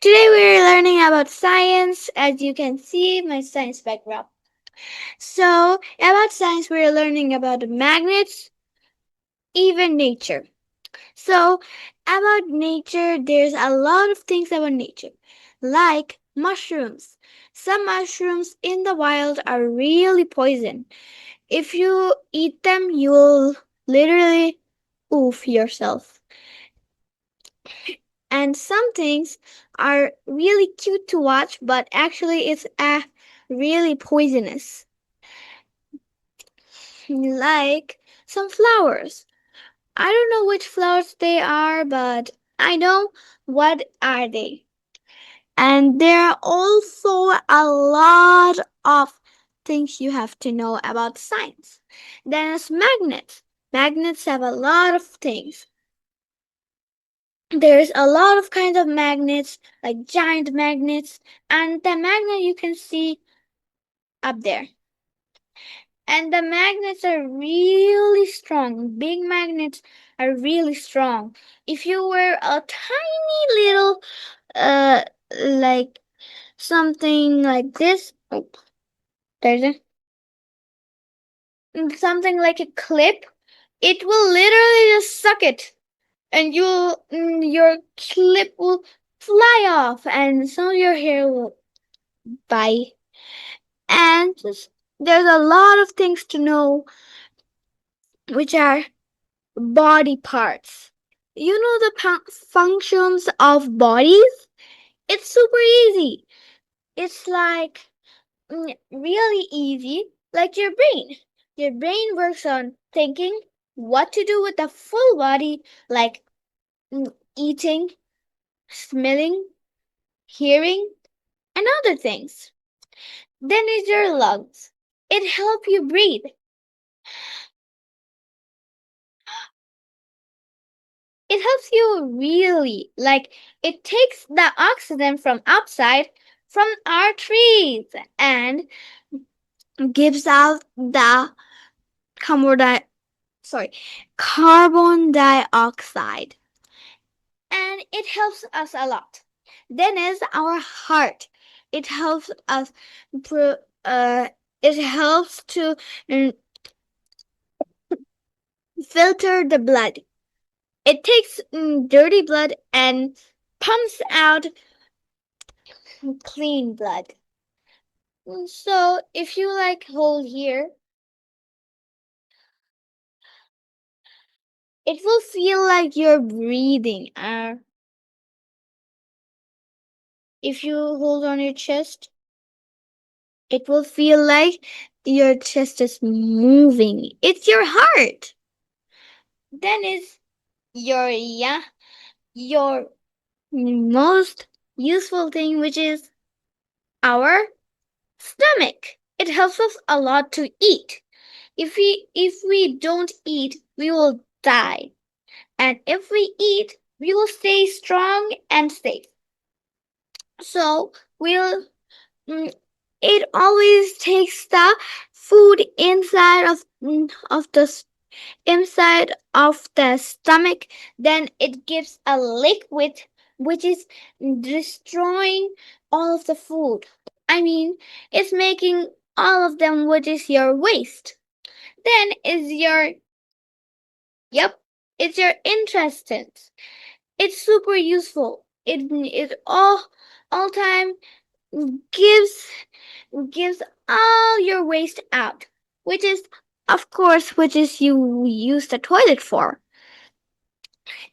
Today we're learning about science. As you can see, my science background. So, about science, we're learning about magnets, even nature. So, about nature, there's a lot of things about nature, like mushrooms. Some mushrooms in the wild are really poison. If you eat them, you'll literally oof yourself. And some things are really cute to watch, but actually it's really poisonous. Like some flowers. I don't know which flowers they are, but I know what are they. And there are also a lot of things you have to know about science. Then there's magnets. Magnets have a lot of things. There's a lot of kinds of magnets, like giant magnets, and the magnet you can see up there. And the magnets are really strong. Big magnets are really strong. If you were a tiny little, uh, like something like this, oh, there's a something like a clip, it will literally just suck it, and your clip will fly off, and some of your hair will bite. And there's a lot of things to know, which are body parts. You know the functions of bodies? It's super easy. It's like really easy, like your brain. Your brain works on thinking what to do with the full body, like eating, smelling, hearing, and other things. Then is your lungs. It helps you breathe. It helps you really, like, it takes the oxygen from outside from our trees and gives out the carbon, sorry, carbon dioxide, and it helps us a lot. Then is our heart. It helps us pro- uh it helps to mm, filter the blood. It takes dirty blood and pumps out clean blood. So if you like hold here, it will feel like you're breathing. If you hold on your chest, it will feel like your chest is moving. It's your heart. Then is your most useful thing, which is our stomach. It helps us a lot to eat. If we don't eat, we will die. And if we eat, we will stay strong and safe. So we'll mm, it always takes the food inside of the stomach. Then it gives a liquid which is destroying all of the food. I mean, it's making all of them, which is your waste. Then is your yep, it's your intestines. It's super useful. It all time gives gives all your waste out, which is of course which is you use the toilet for.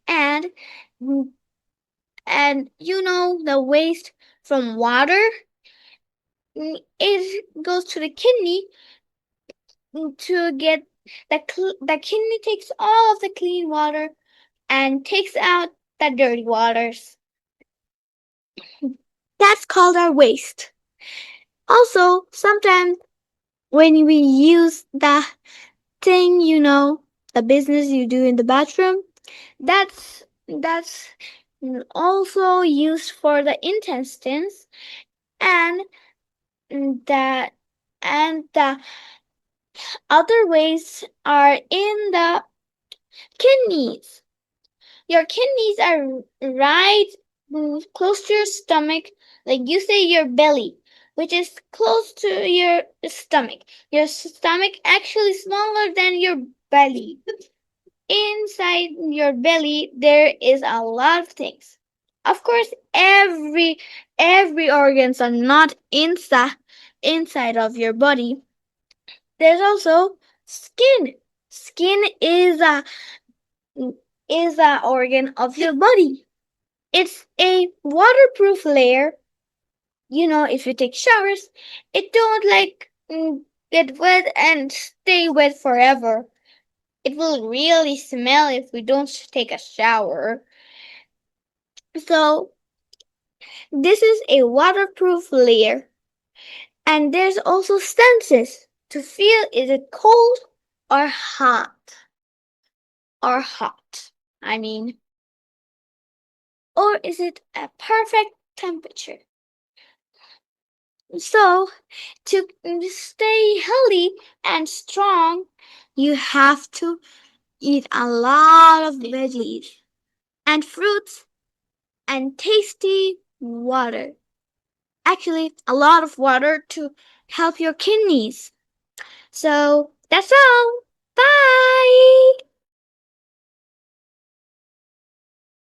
And and you know the waste from water, it goes to the kidney to get the kidney takes all of the clean water and takes out the dirty waters. That's called our waste. Also, sometimes when we use the thing, the business you do in the bathroom, that's also used for the intestines, and the and the other ways are in the kidneys. Your kidneys are right close to your stomach, like you say your belly, which is close to your stomach. Your stomach actually smaller than your belly. Inside your belly there is a lot of things. Of course, every organs are not inside of your body. There's also skin. Skin is a organ of your body. It's a waterproof layer. If you take showers, it don't get wet and stay wet forever. It will really smell if we don't take a shower. So this is a waterproof layer. And there's also senses to feel, is it cold or hot? Or hot. I mean, or is it a perfect temperature? So, to stay healthy and strong, you have to eat a lot of veggies and fruits and tasty water. Actually, a lot of water to help your kidneys. So, that's all. Bye!